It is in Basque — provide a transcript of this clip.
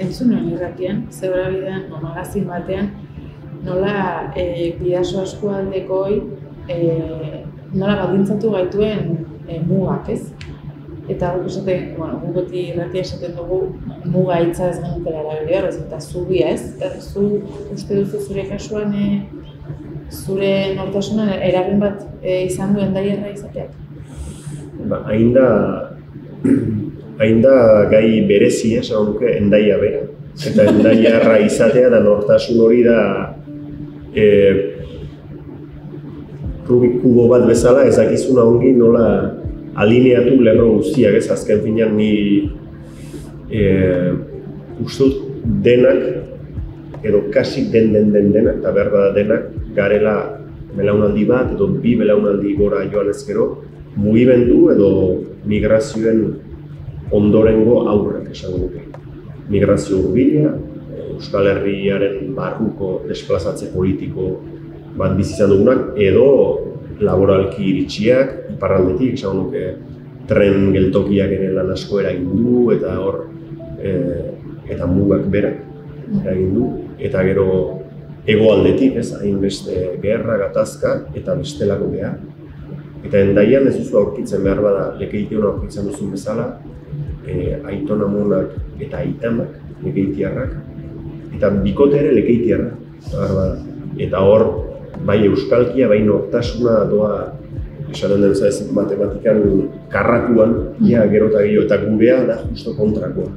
entzun nuen irratian, Zebra Bidean, magazin batean, nola Bidasoa eskualdekoi nola baldintzatu gaituen mugak, ez? Eta guk esaten, guk beti irratia esaten dugu muga hitza ez genukela erabili behar, eta zubia, ez? Zu uste duzu zure kasuan zure nortasunan eragin bat izan du Hendaiarra izateak? Hain da gai berezia, esan nuke, Hendaia bera. Eta Hendaiarra izatea da nortasun hori da Rubik kubo bat bezala ezakizuna ongi nola alineatu lerro guztiak, ez azken finean ni uste dut denak edo kasi denak eta behar bada denak garela belaunaldi bat edo bi belaunaldi gora joan ezkero mugimendu edo migrazioen ondorengo aurrak esango duke. Migrazio hurbila, Euskal Herriaren barruko desplazatze politiko bat bizi izan dugunak edo laboralki iritsiak, iparraldetik, esan nuke tren geltokiak ere lan asko eragin du eta hor eta mugak berak eragin du eta gero hegoaldetik, ez, hainbeste gerra, gatazka eta bestelako behar. Eta Hendaian ez duzu aurkitzen behar bada Lekeition aurkitzen duzun bezala aiton amonak eta aitamak Lekeitiarrak eta bikote ere Lekeitiarra eta hor bai euskalkia, bai nortasuna doa esaten den matematikan karratuan, gero eta gehiago, eta gurea da justo kontrakoa.